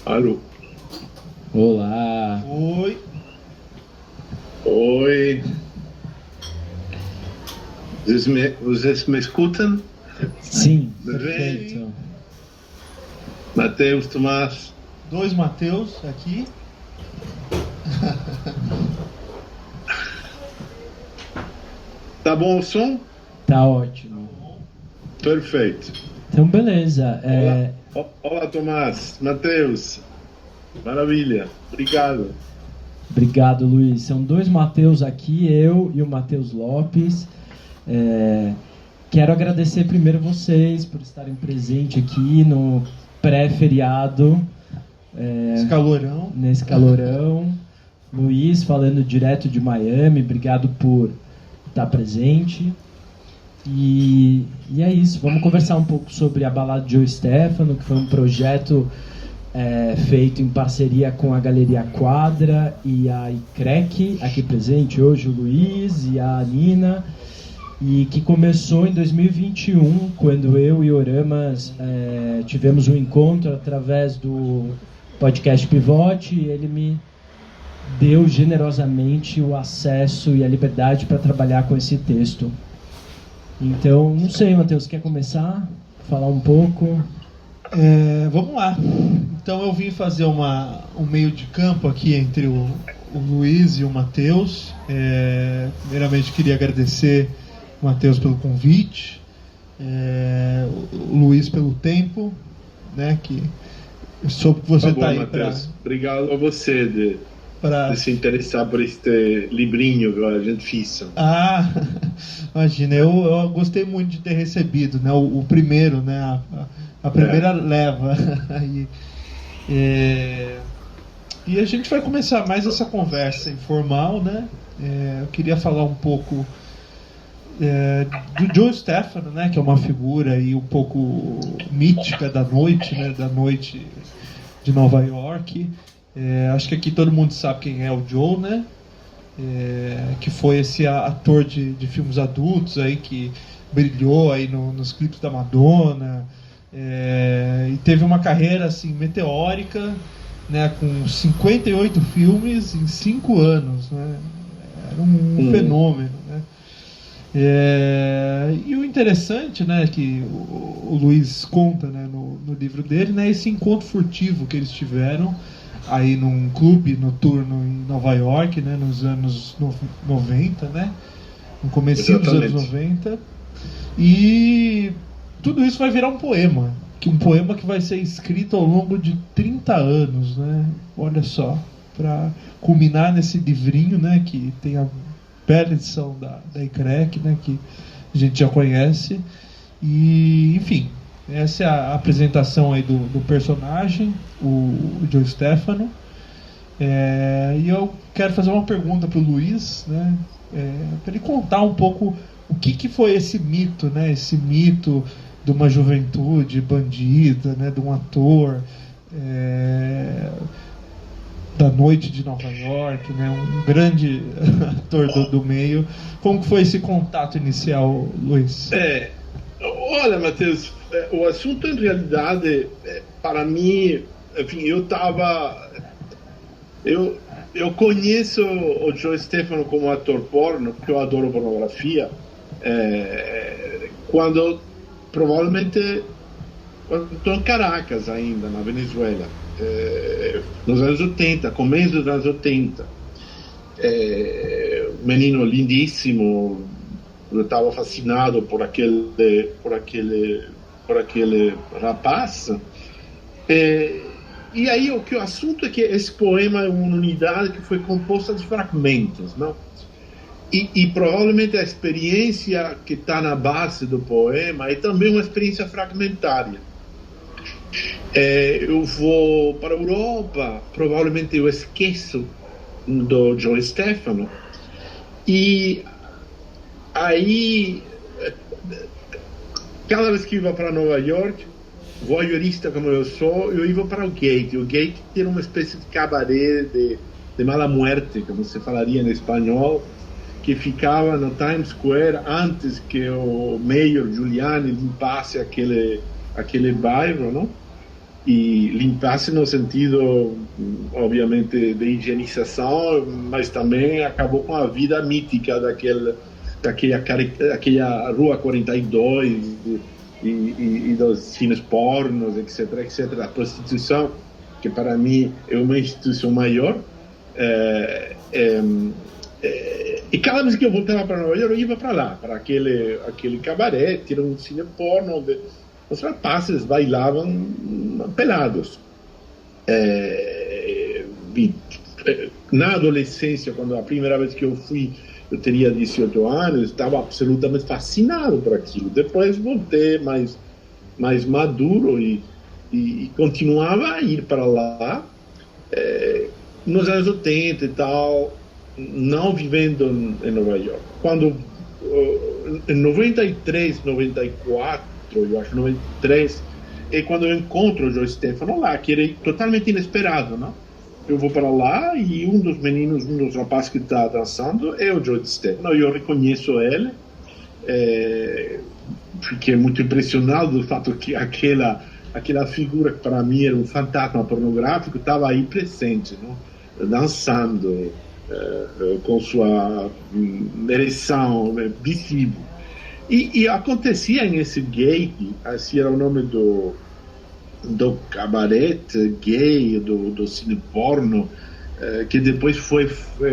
Alô. Olá. Oi. Oi. Vocês me escutam? Sim, Bem. perfeito. Matheus, Tomás. 2 Matheus aqui. Tá bom o som? Tá ótimo. Perfeito. Então, beleza. Olá, Tomás. Matheus. Maravilha. Obrigado. Obrigado, Luiz. São 2 Matheus aqui, eu e o Matheus Lopes. Quero agradecer primeiro vocês por estarem presentes aqui no pré-feriado. Nesse calorão. Luiz, falando direto de Miami, obrigado por estar presente. E é isso, vamos conversar um pouco sobre a Balada de Joe Stefano, que foi um projeto feito em parceria com a Galeria Quadra e a ICREC, aqui presente hoje o Luiz e a Nina, e que começou em 2021, quando eu e Oramas tivemos um encontro através do podcast Pivote, e ele me deu generosamente o acesso e a liberdade para trabalhar com esse texto. Então, não sei, Matheus, quer começar? Falar um pouco? Vamos lá. Então eu vim fazer um meio de campo aqui entre o Luiz e o Matheus. Primeiramente queria agradecer o Matheus pelo convite, o Luiz pelo tempo, né, que eu soube que você está aí para... Obrigado a você de se interessar por este livrinho que a gente fez. Imagina, eu gostei muito de ter recebido, né, o primeiro, né, a primeira leva. E a gente vai começar mais essa conversa informal, né? Eu queria falar um pouco do Joe Stefano, né, que é uma figura aí um pouco mítica da noite, né, da noite de Nova York. Acho que aqui todo mundo sabe quem é o Joe, né? Que foi esse ator de filmes adultos aí que brilhou aí nos clipes da Madonna, e teve uma carreira assim meteórica, né, com 58 filmes em 5 anos, né? Era um fenômeno, né? E o interessante, né, que o Luiz conta, né, no livro dele, né, esse encontro furtivo que eles tiveram aí num clube noturno em Nova York, né, nos anos 90, né, no comecinho dos anos 90, e tudo isso vai virar um poema que vai ser escrito ao longo de 30 anos, né, olha só, para culminar nesse livrinho, né, que tem a bela edição da ICREC, né, que a gente já conhece, e enfim, essa é a apresentação aí do personagem, o Joe Stefano. E eu quero fazer uma pergunta para o Luiz, né, para ele contar um pouco o que foi esse mito, né, esse mito de uma juventude bandida, né, de um ator da noite de Nova York, né, um grande ator do meio. Como que foi esse contato inicial, Luiz? Olha, Matheus, o assunto em realidade, para mim, enfim, eu conheço o Joe Stefano como ator porno, porque eu adoro pornografia, provavelmente quando estou em Caracas ainda, na Venezuela, nos anos 80, começo dos anos 80. Um menino lindíssimo, eu estava fascinado por aquele rapaz. E aí o assunto é que esse poema é uma unidade que foi composta de fragmentos, não? E provavelmente a experiência que está na base do poema é também uma experiência fragmentária. Eu vou para a Europa, provavelmente eu esqueço do Joe Stefano, e aí cada vez que eu ia para Nova York, voyeurista como eu sou, eu ia para o Gate. O Gate era uma espécie de cabaré de mala muerte, como se falaria em espanhol, que ficava no Times Square antes que o Mayor Giuliani limpasse aquele bairro, não? e limpasse no sentido, obviamente, de higienização, mas também acabou com a vida mítica daquela Rua 42 e dos cines pornos, etc, etc. A prostituição, que para mim é uma instituição maior, e cada vez que eu voltava para Nova York, eu ia para lá, para aquele cabaré, que era um cine porno, onde os rapazes bailavam pelados. Na adolescência, quando a primeira vez que eu fui, eu teria 18 anos, estava absolutamente fascinado por aquilo. Depois voltei mais maduro e continuava a ir para lá, nos anos 80 e tal, não vivendo em Nova York. Quando, em 93, 94, eu acho 93, é quando eu encontro o Joe Stefano lá, que era totalmente inesperado, não? Eu vou para lá e um dos rapazes que está dançando é o Joe Stefano. Eu reconheço ele, fiquei muito impressionado do fato que aquela figura que para mim era um fantasma pornográfico estava aí presente, não? Dançando, com sua ereção visível. E acontecia nesse gate, assim era o nome do cabaré gay, do cine porno, que depois foi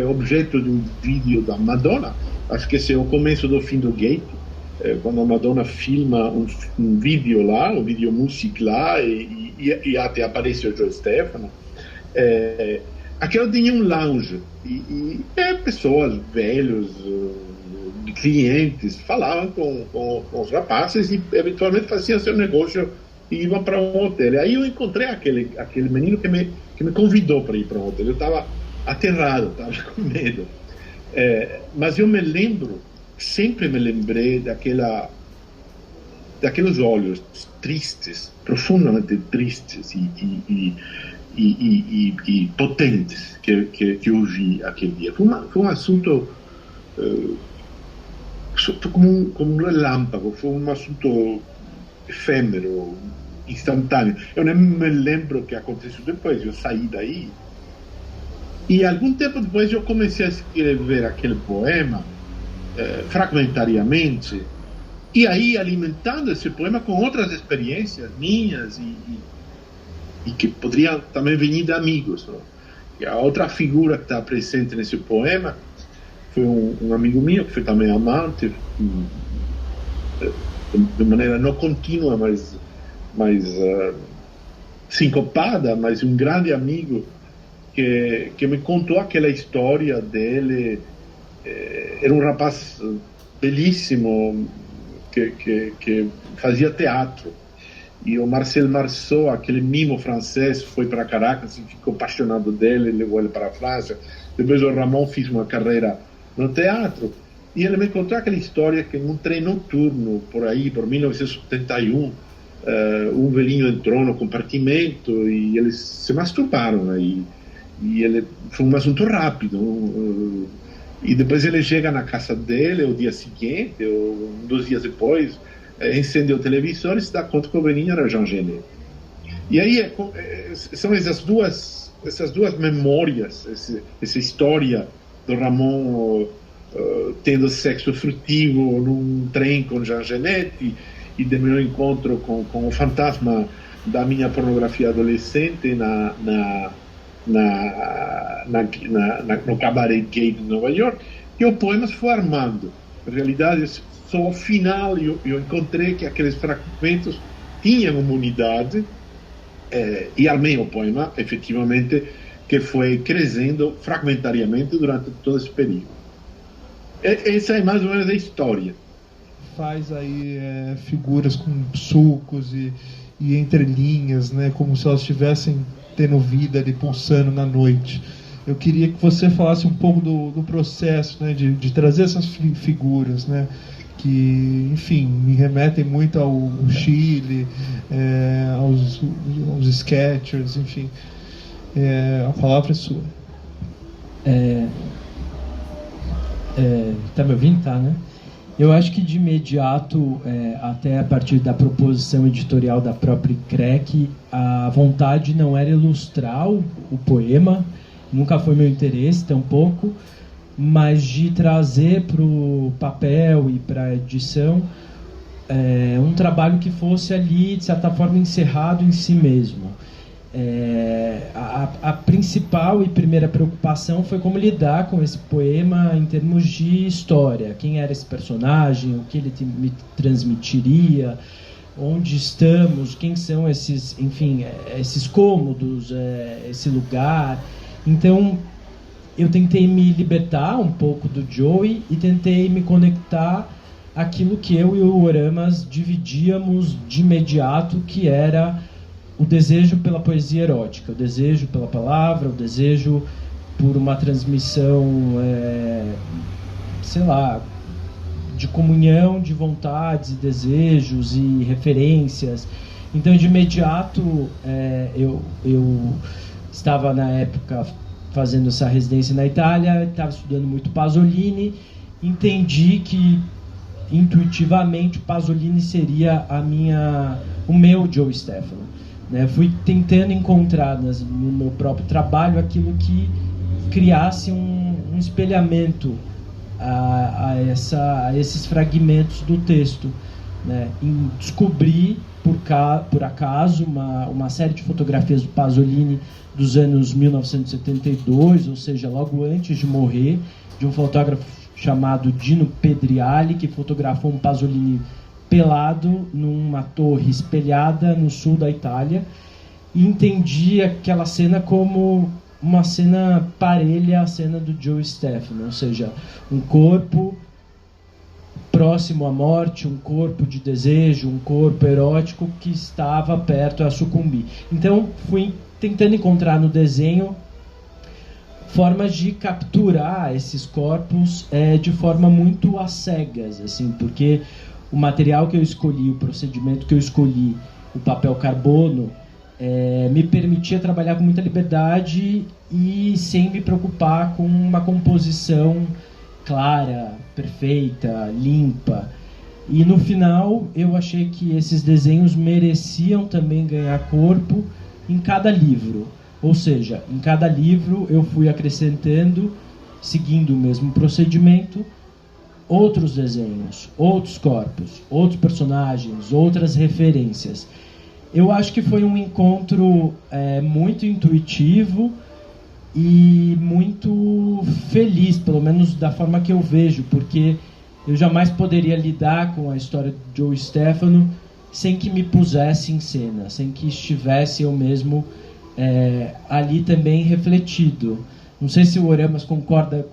objeto de um vídeo da Madonna. Acho que esse é o começo do fim do gate, quando a Madonna filma um vídeo lá, um vídeo music lá, e até aparece o Joe Stefano. Aquilo tinha um lounge, e pessoas velhos, clientes, falavam com os rapazes e eventualmente faziam seu negócio e iam para um hotel. E aí eu encontrei aquele menino que me convidou para ir para um hotel. Eu estava aterrado, estava com medo. Mas eu sempre me lembrei daqueles olhos tristes, profundamente tristes e potentes que eu vi aquele dia. Foi um assunto como um relâmpago, foi um assunto efêmero, instantâneo. Eu nem me lembro o que aconteceu depois. Eu saí daí e algum tempo depois eu comecei a escrever aquele poema fragmentariamente, e aí alimentando esse poema com outras experiências minhas e que poderiam também vir de amigos, não? E a outra figura que está presente nesse poema foi um amigo meu, que foi também amante, de maneira não contínua, mas sincopada, mas um grande amigo que me contou aquela história dele. Era um rapaz belíssimo que fazia teatro. E o Marcel Marceau, aquele mimo francês, foi para Caracas e ficou apaixonado dele, levou ele para a França. Depois o Ramon fez uma carreira no teatro. E ele me contou aquela história que em um trem noturno, por 1971, um velhinho entrou no compartimento e eles se masturbaram aí. E foi um assunto rápido. E depois ele chega na casa dele o dia seguinte, ou 2 dias depois, acende o televisor e se dá conta que o velhinho era Jean Genet. E aí são essas duas memórias, essa história do Ramon tendo sexo furtivo num trem com Jean Genet e do meu encontro com o fantasma da minha pornografia adolescente no cabaré gay de Nova York, e o poema se foi armando. Na realidade, só ao final eu encontrei que aqueles fragmentos tinham uma unidade, e armei o poema, efetivamente, que foi crescendo fragmentariamente durante todo esse período. Essa é mais ou menos a história. Faz aí figuras com sulcos e entrelinhas, né, como se elas estivessem tendo vida ali, pulsando na noite. Eu queria que você falasse um pouco do processo, né, de trazer essas figuras, né, que, enfim, me remetem muito ao Chile, aos Skechers, enfim. A palavra é sua. Tá me ouvindo? Tá, né? Eu acho que de imediato, até a partir da proposição editorial da própria CREC, a vontade não era ilustrar o poema, nunca foi meu interesse tampouco, mas de trazer para o papel e para a edição um trabalho que fosse ali, de certa forma, encerrado em si mesmo. A principal e primeira preocupação foi como lidar com esse poema em termos de história. Quem era esse personagem, o que ele me transmitiria, onde estamos, quem são esses, enfim, esses cômodos, esse lugar. Então, eu tentei me libertar um pouco do Joey e tentei me conectar àquilo que eu e o Oramas dividíamos de imediato, que era o desejo pela poesia erótica, o desejo pela palavra, o desejo por uma transmissão, sei lá, de comunhão de vontades e desejos e referências. Então, de imediato, eu estava, na época, fazendo essa residência na Itália, estava estudando muito Pasolini, entendi que, intuitivamente, Pasolini seria o meu Joe Stefano. Fui tentando encontrar no meu próprio trabalho aquilo que criasse um espelhamento a esses fragmentos do texto. Descobri, por acaso, uma série de fotografias do Pasolini dos anos 1972, ou seja, logo antes de morrer, de um fotógrafo chamado Dino Pedriali, que fotografou um Pasolini pelado numa torre espelhada no sul da Itália, e entendi aquela cena como uma cena parelha à cena do Joe Stefano, ou seja, um corpo próximo à morte, um corpo de desejo, um corpo erótico que estava perto a sucumbir. Então, fui tentando encontrar no desenho formas de capturar esses corpos de forma muito às cegas, assim, porque o material que eu escolhi, o procedimento que eu escolhi, o papel carbono, me permitia trabalhar com muita liberdade e sem me preocupar com uma composição clara, perfeita, limpa. E no final eu achei que esses desenhos mereciam também ganhar corpo em cada livro. Ou seja, em cada livro eu fui acrescentando, seguindo o mesmo procedimento, outros desenhos, outros corpos, outros personagens, outras referências. Eu acho que foi um encontro muito intuitivo e muito feliz, pelo menos da forma que eu vejo, porque eu jamais poderia lidar com a história de Joe Stefano sem que me pusesse em cena, sem que estivesse eu mesmo ali também refletido. Não sei se o Oramas concorda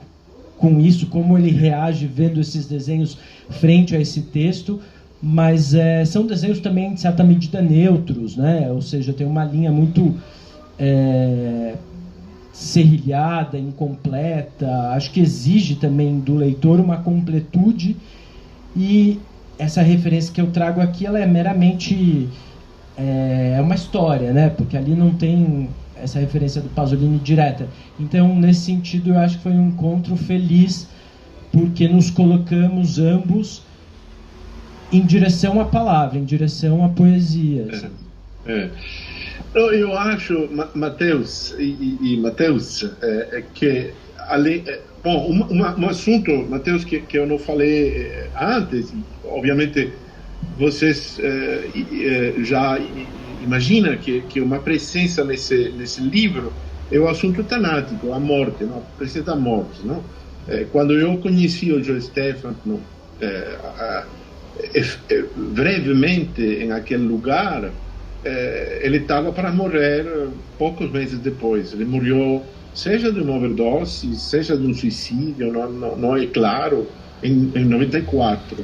com isso, como ele reage vendo esses desenhos frente a esse texto, mas são desenhos também, de certa medida, neutros, né? Ou seja, tem uma linha muito serrilhada, incompleta, acho que exige também do leitor uma completude, e essa referência que eu trago aqui, ela é meramente uma história, né? Porque ali não tem essa referência do Pasolini direta. Então, nesse sentido, eu acho que foi um encontro feliz, porque nos colocamos ambos em direção à palavra, em direção à poesia. Eu acho, Matheus e Matheus, que bom, um assunto, Matheus, que eu não falei antes, obviamente vocês já imaginam que uma presença nesse livro é o assunto temático, a morte, não? A presença da morte, não? Quando eu conheci o Joe Stefano brevemente em aquele lugar, ele estava para morrer poucos meses depois. Ele morreu, seja de uma overdose, seja de um suicídio, não é claro, em 94.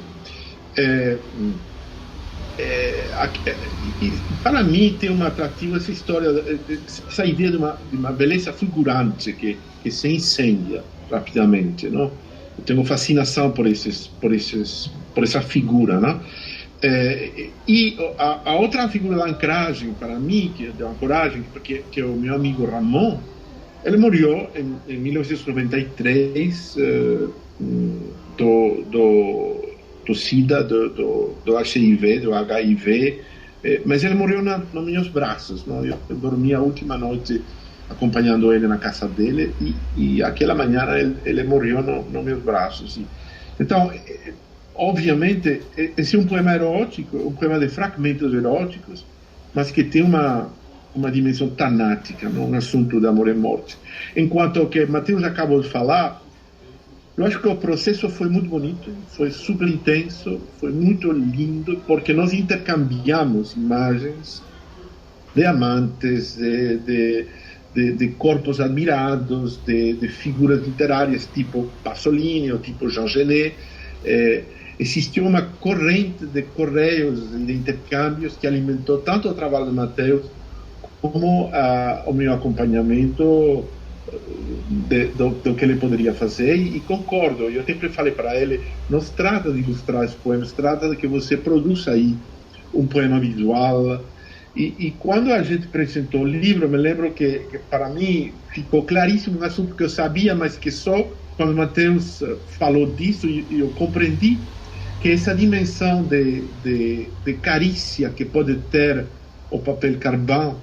Para mim tem um atrativo essa história, essa ideia de uma beleza fulgurante que se incendia rapidamente, não? Eu tenho fascinação por essa figura, não? E a outra figura da ancragem para mim, que é uma coragem, porque que é o meu amigo Ramon. Ele morreu em 1993 do SIDA, do HIV, do HIV, mas ele morreu nos meus braços, não? Eu dormi a última noite acompanhando ele na casa dele e aquela manhã ele morreu nos meus braços. Então, obviamente, esse é um poema erótico, um poema de fragmentos eróticos, mas que tem uma dimensão tanática, não? Um assunto de amor e morte. Enquanto que Mateus acabou de falar, eu acho que o processo foi muito bonito, foi super intenso, foi muito lindo, porque nós intercambiamos imagens de amantes, de corpos admirados, de figuras literárias tipo Pasolini ou tipo Jean Genet. Existiu uma corrente de correios e de intercâmbios que alimentou tanto o trabalho de Mateus como o meu acompanhamento do que ele poderia fazer, e concordo. Eu sempre falei para ele, não se trata de ilustrar os poemas, se trata de que você produza aí um poema visual. E quando a gente apresentou o livro, me lembro que para mim ficou claríssimo um assunto que eu sabia, mas que só quando Mateus falou disso eu compreendi, que essa dimensão de carícia que pode ter o papel carvão,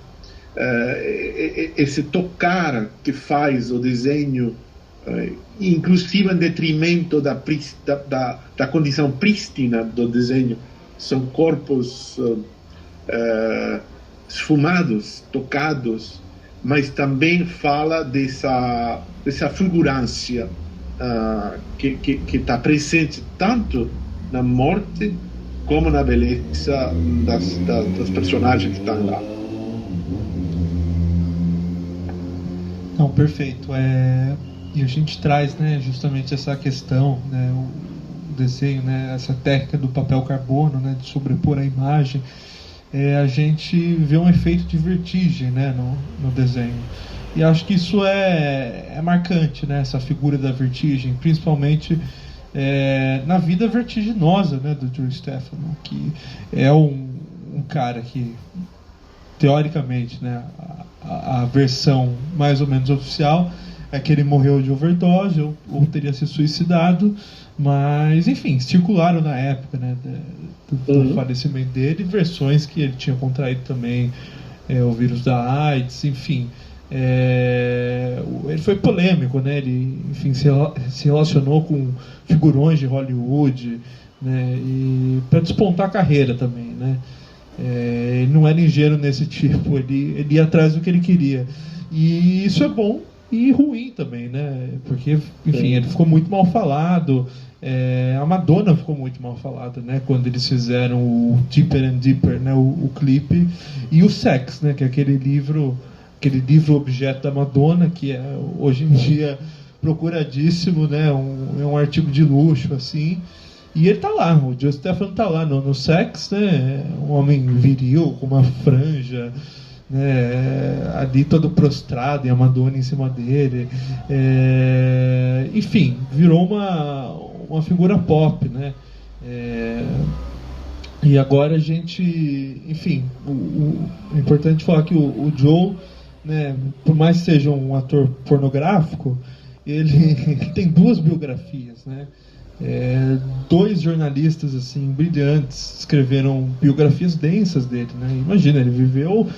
esse tocar que faz o desenho, inclusive em detrimento da condição prístina do desenho, são corpos esfumados, tocados, mas também fala dessa fulgurância que está presente tanto na morte como na beleza dos personagens que estão lá. Não, perfeito. E a gente traz, né, justamente essa questão, né, o desenho, né, essa técnica do papel carbono, né, de sobrepor a imagem. A gente vê um efeito de vertigem, né, no desenho. E acho que isso é marcante, né, essa figura da vertigem, principalmente na vida vertiginosa, né, do Joe Stefano, que é um cara que, teoricamente, né, a versão mais ou menos oficial é que ele morreu de overdose ou teria se suicidado, mas enfim, circularam na época, né, do falecimento dele versões que ele tinha contraído também o vírus da AIDS, enfim. Ele foi polêmico, né? Ele, enfim, se relacionou com figurões de Hollywood, né? E para despontar a carreira também, né? Ele não era ingênuo nesse tipo, ele ia atrás do que ele queria, e isso é bom e ruim também, né? Porque, enfim, ele ficou muito mal falado. A Madonna ficou muito mal falada, né? Quando eles fizeram o Deeper and Deeper, né? O clipe, e o Sex, né? Que é aquele livro objeto da Madonna, que é hoje em dia procuradíssimo, né? É um artigo de luxo, assim. E ele tá lá, o Joe Stefano tá lá no Sex, né? Um homem viril, com uma franja, né? Ali todo prostrado, e a Madonna em cima dele. Enfim, virou uma figura pop, né? E agora a gente, enfim, é importante falar que o Joe, né, por mais que seja um ator pornográfico, ele tem 2 biografias, né? 2 jornalistas assim brilhantes escreveram biografias densas dele, né? Imagina, ele viveu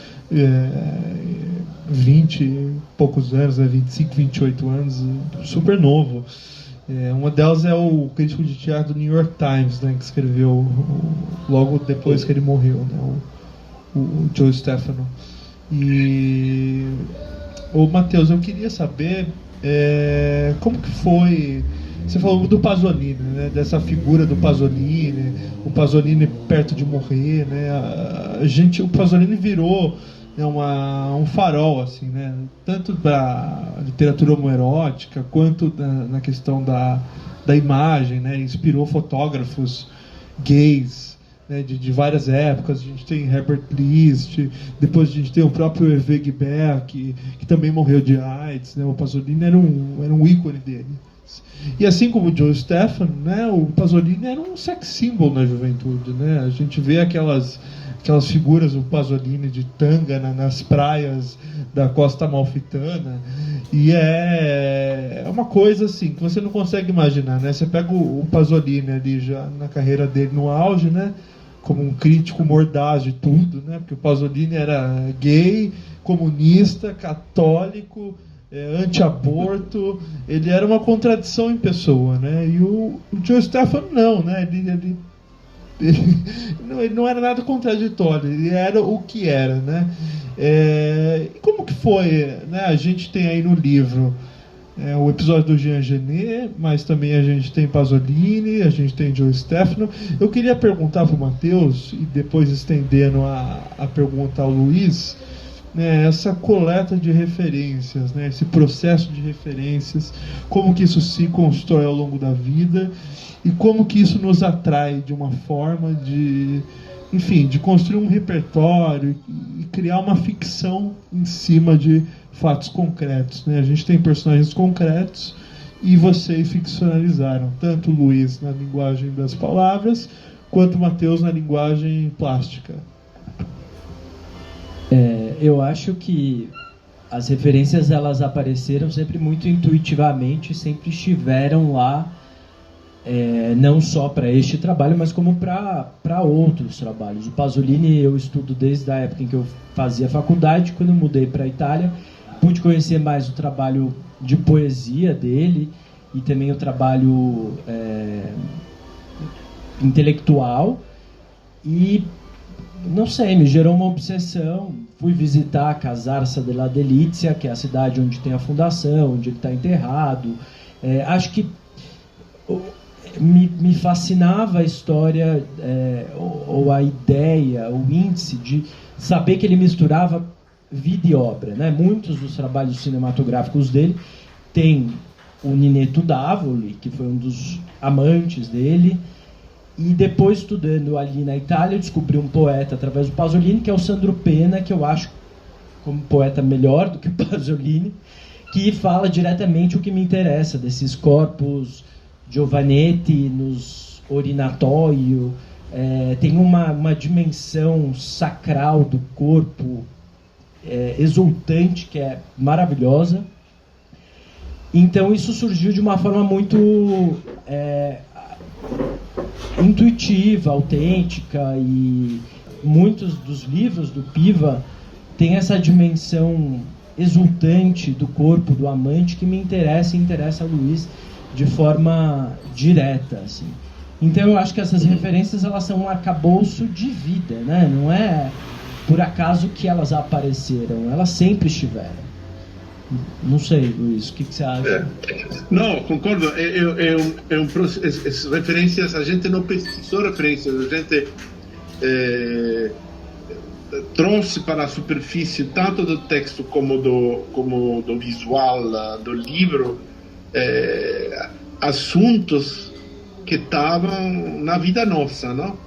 20 e poucos anos, né? 25, 28 anos, super novo. Uma delas é o crítico de teatro do New York Times, né, que escreveu logo depois que ele morreu, né, o Joe Stefano. E Mateus, eu queria saber como que foi. Você falou do Pasolini, né, dessa figura do Pasolini, o Pasolini perto de morrer, né? O Pasolini virou, né, um farol, assim, né, tanto da literatura homoerótica quanto na questão da imagem, né? Inspirou fotógrafos gays, né, de várias épocas. A gente tem Herbert List, depois a gente tem o próprio Hervé Guibert, que também morreu de AIDS, né? O Pasolini era um ícone dele. E assim como o Joe Stefan, né, o Pasolini era um sex symbol na juventude, né? A gente vê aquelas figuras do Pasolini de tanga nas praias da Costa Amalfitana, e é uma coisa assim que você não consegue imaginar, né? Você pega o Pasolini ali já na carreira dele no auge, né, como um crítico mordaz de tudo, né? Porque o Pasolini era gay, comunista, católico, anti-aborto, ele era uma contradição em pessoa, né? E o Joe Stefan não, né? Ele não era nada contraditório, ele era o que era, né? E como que foi, né? A gente tem aí no livro o episódio do Jean Genet, mas também a gente tem Pasolini, a gente tem Joe Stefano. Eu queria perguntar para o Matheus, e depois estendendo a pergunta ao Luiz, né, essa coleta de referências, né, esse processo de referências, como que isso se constrói ao longo da vida e como que isso nos atrai de uma forma de, enfim, de construir um repertório e criar uma ficção em cima de fatos concretos, né? A gente tem personagens concretos e vocês ficcionalizaram, tanto o Luiz na linguagem das palavras quanto o Matheus na linguagem plástica. Eu acho que as referências elas apareceram sempre muito intuitivamente, sempre estiveram lá, não só para este trabalho, mas como para outros trabalhos. O Pasolini eu estudo desde a época em que eu fazia faculdade. Quando eu mudei para a Itália, pude conhecer mais o trabalho de poesia dele e também o trabalho intelectual, e não sei, me gerou uma obsessão. Fui visitar a Casarsa della Delizia, que é a cidade onde tem a fundação, onde ele está enterrado. Acho que me fascinava a história, ou a ideia, o índice de saber que ele misturava vida e obra, né? Muitos dos trabalhos cinematográficos dele tem o Ninetto Davoli, que foi um dos amantes dele. E depois, estudando ali na Itália, eu descobri um poeta através do Pasolini, que é o Sandro Penna, que eu acho como poeta melhor do que o Pasolini, que fala diretamente o que me interessa, desses corpos Giovanetti nos orinatório. Tem uma dimensão sacral do corpo exultante, que é maravilhosa. Então isso surgiu de uma forma muito intuitiva, autêntica, e muitos dos livros do Piva têm essa dimensão exultante do corpo do amante que me interessa e interessa a Luiz de forma direta, assim. Então eu acho que essas referências elas são um arcabouço de vida, né? Não é por acaso que elas apareceram, elas sempre estiveram. Não sei, Luiz, o que você acha? Não, concordo. Essas referências, a gente não pesquisou referências, a gente trouxe para a superfície, tanto do texto como do visual do livro, assuntos que estavam na vida nossa, não?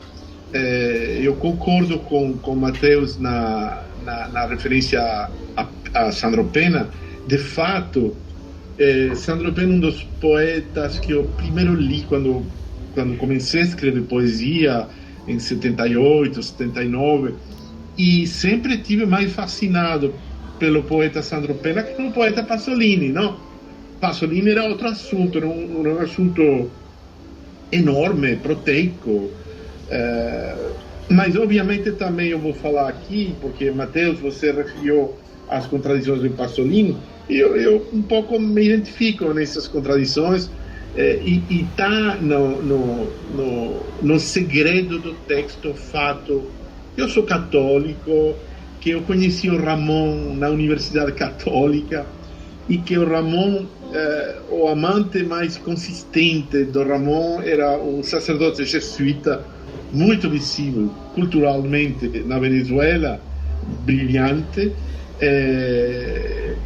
Eu concordo com o Matheus na referência a Sandro Penna. De fato, Sandro Penna é um dos poetas que eu primeiro li quando comecei a escrever poesia em 78, 79, e sempre tive mais fascinado pelo poeta Sandro Penna que pelo poeta Pasolini, não? Pasolini era outro assunto, era um assunto enorme, proteico, mas obviamente também eu vou falar aqui, porque Matheus, você referiu às contradições do Pasolini, eu um pouco me identifico nessas contradições, e está no segredo do texto o fato que eu sou católico, que eu conheci o Ramon na Universidade Católica, e que o Ramon, o amante mais consistente do Ramon era um sacerdote jesuíta muito visível culturalmente na Venezuela, brilhante,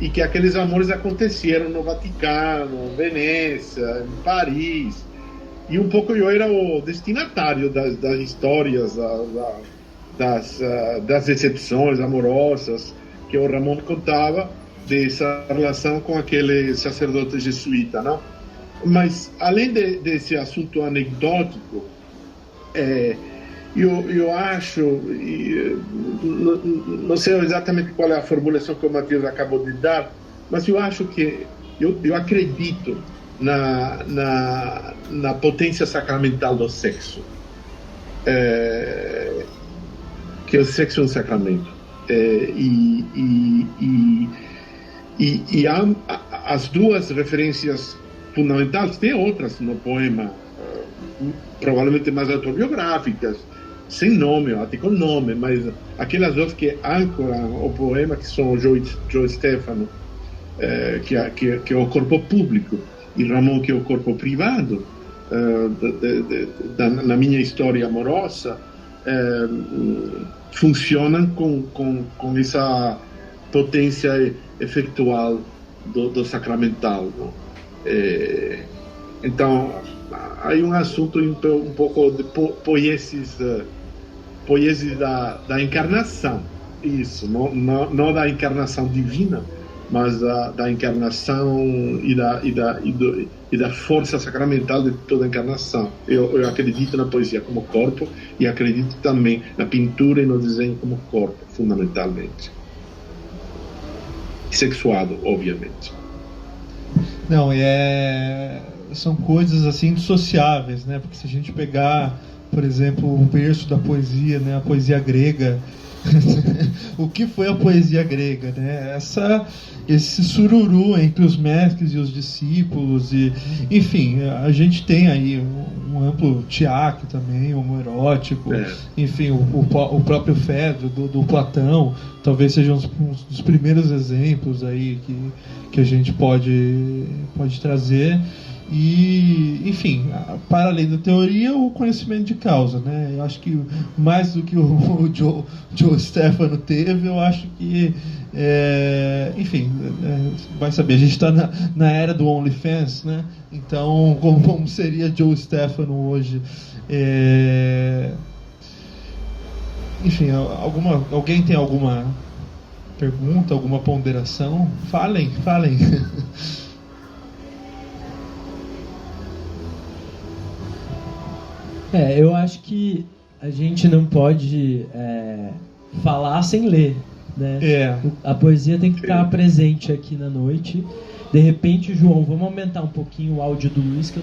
e que aqueles amores aconteceram no Vaticano, em Veneza, em Paris, e um pouco eu era o destinatário das histórias, das decepções amorosas que o Ramon contava dessa relação com aquele sacerdote jesuíta, não? mas além desse assunto anecdótico, eu acho, não sei exatamente qual é a formulação que o Matheus acabou de dar, mas eu acho que eu acredito na potência sacramental do sexo, que o sexo é um sacramento, e há as duas referências fundamentais. Tem outras no poema, provavelmente mais autobiográficas, sem nome, até com nome, mas aquelas duas que ancoram o poema, que são Joe Stefano, que é o corpo público, e Ramon, que é o corpo privado, na minha história amorosa, funcionam com essa potência efetual do sacramental, não? Então, há um assunto um pouco de poiesis da encarnação, isso, não da encarnação divina, mas da encarnação e da força sacramental de toda a encarnação. Eu acredito na poesia como corpo e acredito também na pintura e no desenho como corpo, fundamentalmente. Sexuado, obviamente. Não, são coisas assim indissociáveis, né? Porque se a gente pegar, por exemplo, um berço da poesia, né? A poesia grega, o que foi a poesia grega, né? Esse sururu entre os mestres e os discípulos, e enfim, a gente tem aí um amplo teatro também, homoerótico, enfim, o próprio Fedro do Platão, talvez sejam um dos primeiros exemplos aí que a gente pode trazer. E, enfim, para além da teoria, o conhecimento de causa, né? Eu acho que mais do que o Joe Stefano teve, eu acho que, enfim, vai saber, a gente está na era do OnlyFans, né? Então, como seria Joe Stefano hoje? Enfim, alguém tem alguma pergunta, alguma ponderação? Falem. Eu acho que a gente não pode falar sem ler, né? A poesia tem que estar presente aqui na noite. De repente, João, vamos aumentar um pouquinho o áudio do Luiz, que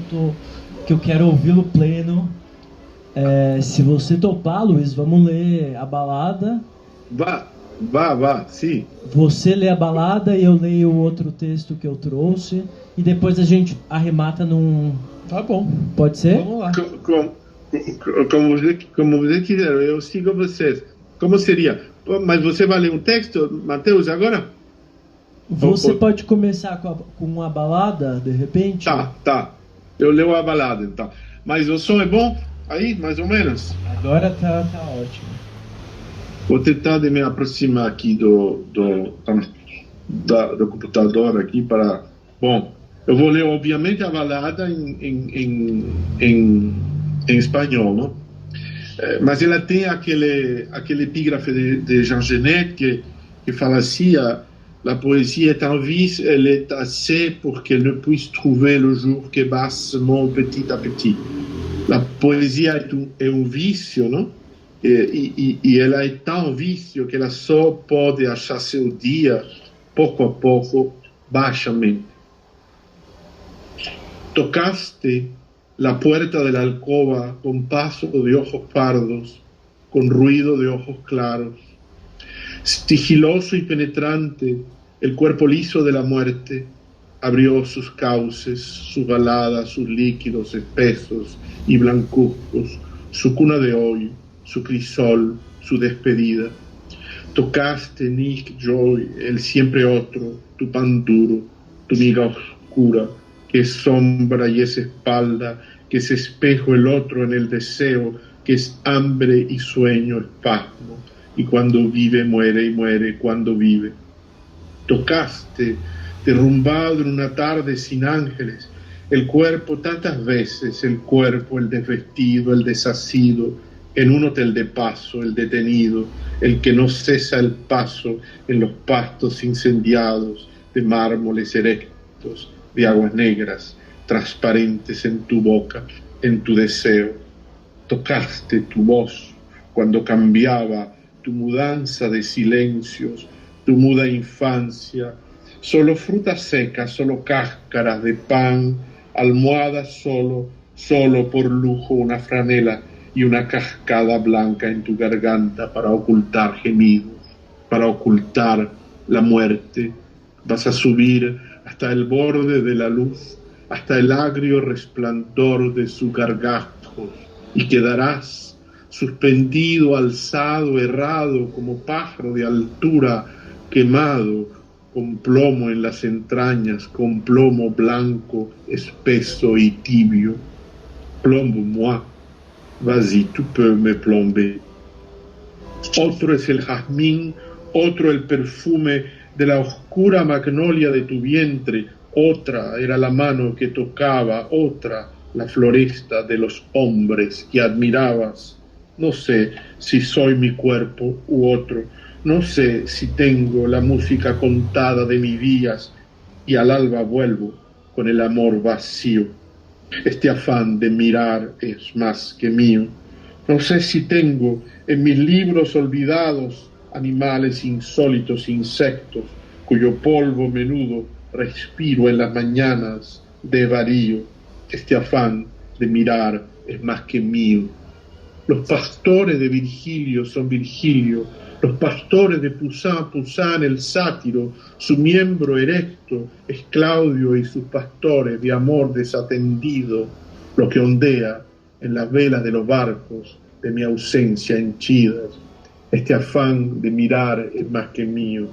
eu quero ouvi-lo pleno. Se você topar, Luiz, vamos ler a balada. Vá, sim. Você lê a balada e eu leio o outro texto que eu trouxe. E depois a gente arremata num... Tá bom. Pode ser? Vamos lá. Como você quiser, eu sigo vocês. Como seria? Mas você vai ler um texto, Matheus, agora? Você pode começar com uma balada, de repente? Tá. Eu leio a balada, então. Mas o som é bom? Aí, mais ou menos? Agora tá ótimo. Vou tentar de me aproximar aqui do computador aqui para... Bom, eu vou ler, obviamente, a balada em espanhol, não? Mas ela tem aquele epígrafe de Jean Genet que fala assim: la poésie est un vice, elle est assez pour qu'elle ne puisse trouver le jour que bassement petit à petit. La poesia é um vício, não? E ela é tão vício que ela só pode achar seu dia pouco a pouco, baixamente. Tocaste la puerta de la alcoba con paso de ojos pardos, con ruido de ojos claros. Sigiloso y penetrante, el cuerpo liso de la muerte abrió sus cauces, sus baladas, sus líquidos espesos y blancuzcos, su cuna de hoy, su crisol, su despedida. Tocaste, Nick Joy, el siempre otro, tu pan duro, tu miga oscura, que es sombra y es espalda, que es espejo el otro en el deseo, que es hambre y sueño, espasmo, y cuando vive muere y muere cuando vive. Tocaste, derrumbado en una tarde sin ángeles, el cuerpo tantas veces, el cuerpo, el desvestido, el desasido, en un hotel de paso, el detenido, el que no cesa el paso en los pastos incendiados de mármoles erectos, de aguas negras, transparentes en tu boca, en tu deseo. Tocaste tu voz cuando cambiaba tu mudanza de silencios, tu muda infancia. Solo frutas secas, solo cáscaras de pan, almohadas solo por lujo una franela y una cascada blanca en tu garganta para ocultar gemidos, para ocultar la muerte. Vas a subir hasta el borde de la luz, hasta el agrio resplandor de sus gargajos, y quedarás suspendido, alzado, errado, como pájaro de altura, quemado, con plomo en las entrañas, con plomo blanco, espeso y tibio. Plombe-moi, vas-y, tu peux me plomber. Otro es el jazmín, otro el perfume de la oscura magnolia de tu vientre, otra era la mano que tocaba, otra la floresta de los hombres que admirabas. No sé si soy mi cuerpo u otro, no sé si tengo la música contada de mis días y al alba vuelvo con el amor vacío. Este afán de mirar es más que mío. No sé si tengo en mis libros olvidados animales insólitos, insectos, cuyo polvo menudo respiro en las mañanas de varío. Este afán de mirar es más que mío. Los pastores de Virgilio son Virgilio, los pastores de Poussin, Poussin el sátiro, su miembro erecto es Claudio y sus pastores de amor desatendido, lo que ondea en las velas de los barcos de mi ausencia henchidas. Este afán de mirar es más que mío.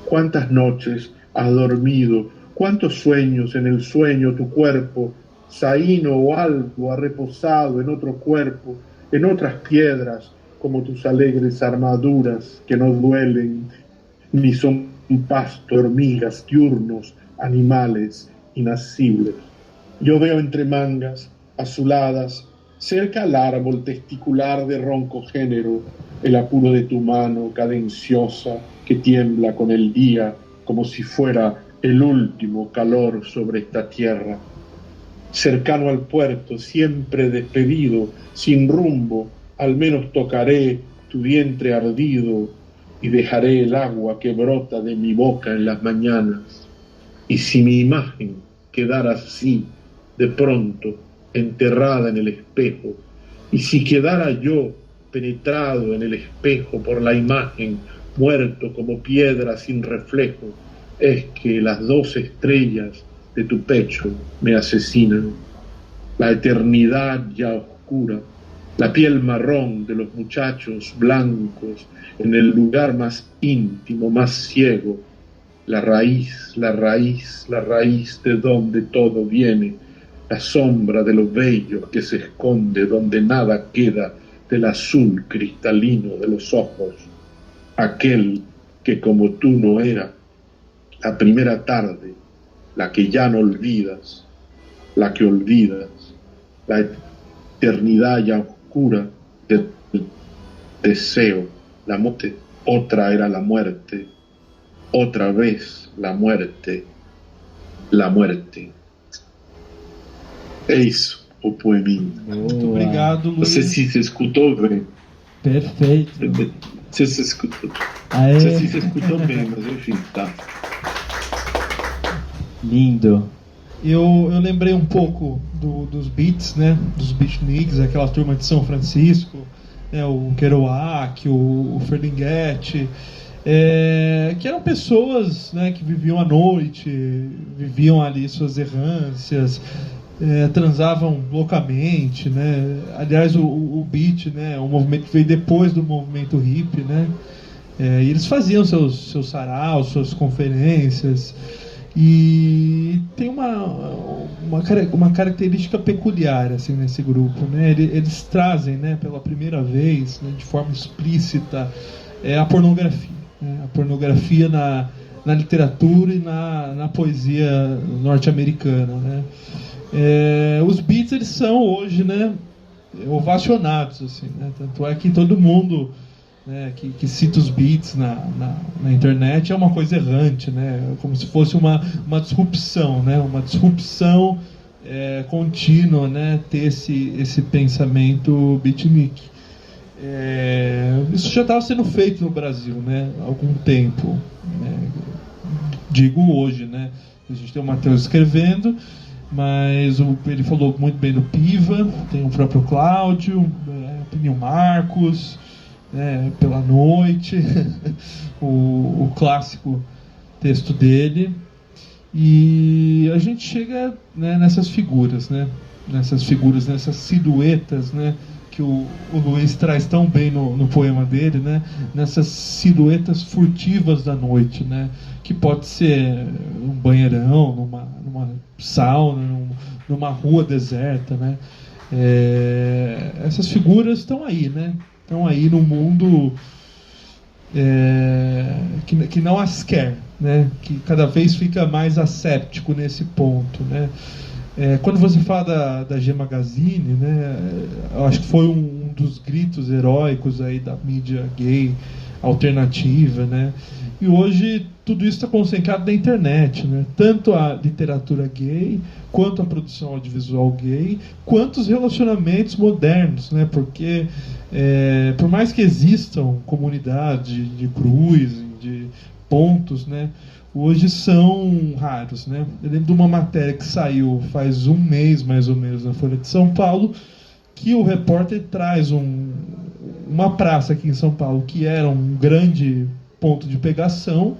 ¿Cuántas noches has dormido? ¿Cuántos sueños en el sueño tu cuerpo, saíno o algo, ha reposado en otro cuerpo, en otras piedras, como tus alegres armaduras que no duelen, ni son un pasto de hormigas, diurnos, animales inacibles? Yo veo entre mangas azuladas, cerca al árbol testicular de ronco género, el apuro de tu mano cadenciosa que tiembla con el día como si fuera el último calor sobre esta tierra. Cercano al puerto, siempre despedido, sin rumbo, al menos tocaré tu vientre ardido y dejaré el agua que brota de mi boca en las mañanas. Y si mi imagen quedara así, de pronto, enterrada en el espejo, y si quedara yo penetrado en el espejo por la imagen, muerto como piedra sin reflejo, es que las 2 estrellas de tu pecho me asesinan. La eternidad ya oscura, la piel marrón de los muchachos blancos en el lugar más íntimo, más ciego, la raíz, la raíz, la raíz de donde todo viene, la sombra de lo bello que se esconde donde nada queda del azul cristalino de los ojos, aquel que como tú no era, la primera tarde, la que ya no olvidas, la que olvidas, la eternidad ya oscura del deseo, la muerte. Otra era la muerte, otra vez la muerte, la muerte. É isso, o poeminho. Muito obrigado, Luiz. Não sei se você escutou bem. Perfeito. Não sei se você escutou. Aê. Não sei se você escutou bem, mas enfim, tá. Lindo. Eu lembrei um pouco dos Beats, né? Dos Beatniks, aquela turma de São Francisco, né? O Kerouac, o Ferlinghetti, que eram pessoas, né, que viviam à noite, viviam ali suas errâncias, transavam loucamente, né? Aliás, o beat, né, um movimento que veio depois do movimento hippie, né? E eles faziam seus saraus, suas conferências, e tem uma característica peculiar assim nesse grupo, né? Eles trazem, né, pela primeira vez, né, de forma explícita, a pornografia, né? A pornografia na literatura e na poesia norte-americana, né? Os Beats, eles são hoje, né, ovacionados, assim, né? Tanto é que todo mundo, né, que cita os Beats na internet é uma coisa errante, né? Como se fosse uma disrupção, né? Uma disrupção contínuo, né, ter esse pensamento beatnik. Isso já estava sendo feito no Brasil, né, há algum tempo, né, digo hoje, né, a gente tem o Matheus escrevendo, mas ele falou muito bem do Piva, tem o próprio Cláudio, tem o Marcos, Pela Noite, o clássico texto dele. E a gente chega, né, nessas figuras, nessas silhuetas, né, que o Luiz traz tão bem no poema dele, né, nessas silhuetas furtivas da noite, né, que pode ser um banheirão, numa sauna, numa rua deserta, né. Essas figuras estão aí, né, estão aí no mundo que não as quer, né, que cada vez fica mais asséptico nesse ponto, né. Quando você fala da G Magazine, né, eu acho que foi um dos gritos heróicos aí da mídia gay alternativa, né, e hoje tudo isso está concentrado na internet, né, tanto a literatura gay, quanto a produção audiovisual gay, quanto os relacionamentos modernos, né, porque por mais que existam comunidades de cruising, de pontos, né, hoje são raros, né? Eu lembro de uma matéria que saiu faz um mês, mais ou menos, na Folha de São Paulo, que o repórter traz uma praça aqui em São Paulo, que era um grande ponto de pegação.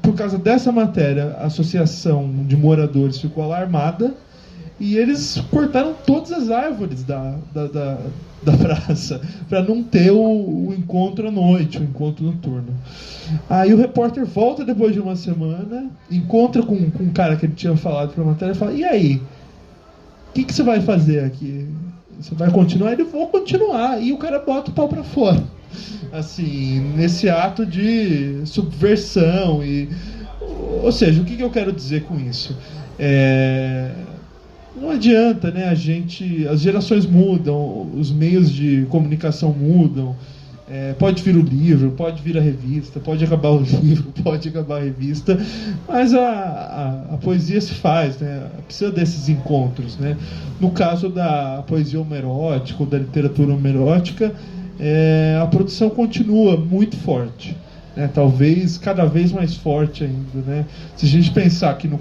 Por causa dessa matéria, a Associação de Moradores ficou alarmada e eles cortaram todas as árvores da praça para não ter o encontro à noite, o encontro noturno. Aí o repórter volta depois de uma semana, encontra com um cara que ele tinha falado para a matéria e fala: e aí? O que você vai fazer aqui? Você vai continuar? Ele: vou continuar. E o cara bota o pau para fora. Assim, nesse ato de subversão. Ou seja, o que eu quero dizer com isso? Não adianta, né? As gerações mudam, os meios de comunicação mudam. Pode vir o livro, pode vir a revista, pode acabar o livro, pode acabar a revista, mas a poesia se faz, né? Precisa desses encontros, né? No caso da poesia homerótica ou da literatura homerótica, a produção continua muito forte, né? Talvez cada vez mais forte ainda, né? Se a gente pensar que no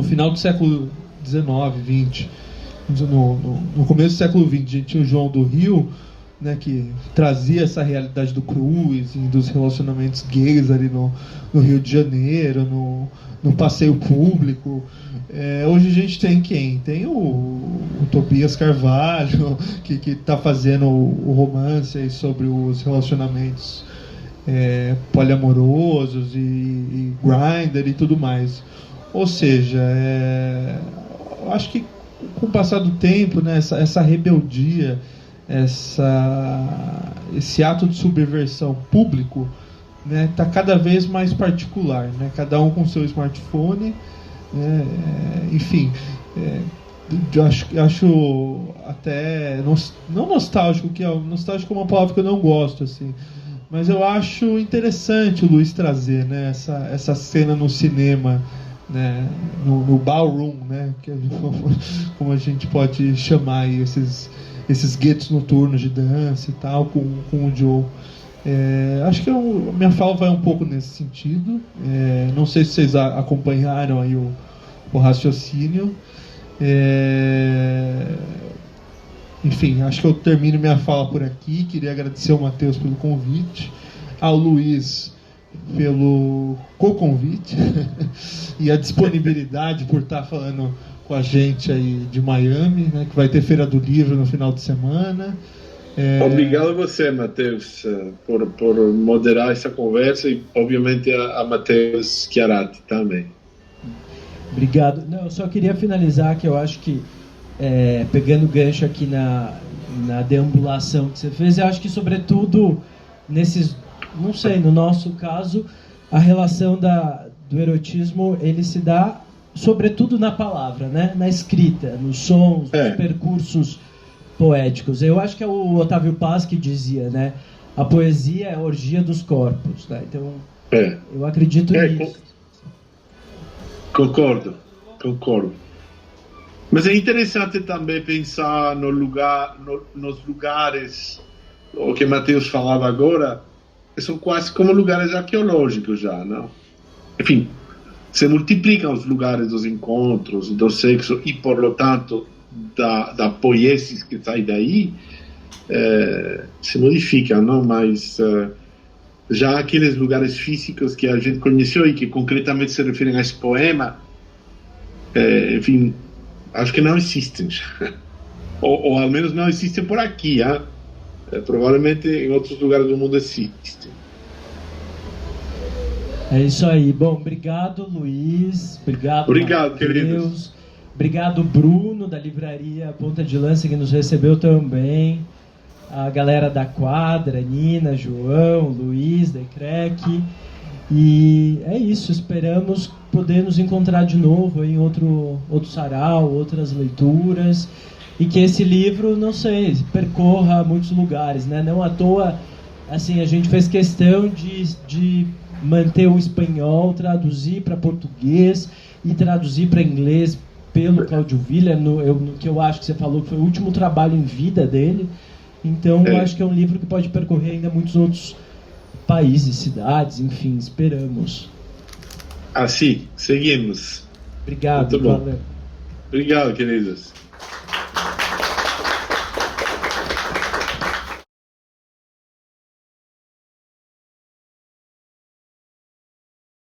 final do século XIX, XX, no começo do século XX, a gente tinha o João do Rio, né, que trazia essa realidade do cruising, dos relacionamentos gays ali no Rio de Janeiro, no passeio público. Hoje a gente tem quem? Tem o Tobias Carvalho, que está fazendo o romance aí sobre os relacionamentos poliamorosos e Grindr e tudo mais. Ou seja, eu acho que com o passar do tempo, né, essa rebeldia, esse ato de subversão público, né, tá cada vez mais particular, né, cada um com seu smartphone, né, enfim, eu acho até não nostálgico, que nostálgico é uma palavra que eu não gosto, assim, mas eu acho interessante o Luiz trazer, né, essa cena no cinema, né, no ballroom, né, como a gente pode chamar aí, esses guetos noturnos de dança e tal, com o Joe. Acho que a minha fala vai um pouco nesse sentido. Não sei se vocês acompanharam aí o raciocínio. Enfim, acho que eu termino minha fala por aqui. Queria agradecer ao Matheus pelo convite, ao Luiz pelo co-convite e a disponibilidade por estar falando com a gente aí de Miami, né, que vai ter Feira do Livro no final de semana. Obrigado a você, Matheus, por moderar essa conversa e, obviamente, a Matheus Chiarati também. Obrigado. Não, eu só queria finalizar que eu acho que, pegando o gancho aqui na deambulação que você fez, eu acho que, sobretudo, não sei, no nosso caso, a relação do erotismo, ele se dá sobretudo na palavra, né? Na escrita, nos sons, nos percursos poéticos. Eu acho que é o Otávio Paz que dizia, né? A poesia é a orgia dos corpos, né? Então, eu acredito nisso. Concordo, concordo. Mas é interessante também pensar nos lugares, o que Mateus falava agora, que são quase como lugares arqueológicos já, não? Enfim, se multiplicam os lugares dos encontros, do sexo e, por lo tanto, da poiesis que sai daí, se modificam, não? Mas já aqueles lugares físicos que a gente conheceu e que concretamente se referem a esse poema, enfim, acho que não existem. ou ao menos não existem por aqui. Provavelmente em outros lugares do mundo existem. É isso aí. Bom, obrigado, Luiz. Obrigado, queridos. Obrigado, Bruno, da livraria Ponta de Lança, que nos recebeu também. A galera da quadra, Nina, João, Luiz, da ECREC. E é isso, esperamos poder nos encontrar de novo em outro sarau, outras leituras, e que esse livro, não sei, percorra muitos lugares, né? Não à toa, assim, a gente fez questão de manter o espanhol, traduzir para português e traduzir para inglês pelo Cláudio Villa, que eu acho que você falou que foi o último trabalho em vida dele. Então, eu acho que é um livro que pode percorrer ainda muitos outros países, cidades, enfim, esperamos. Assim, seguimos. Obrigado. Muito bom. Valeu. Obrigado, queridos.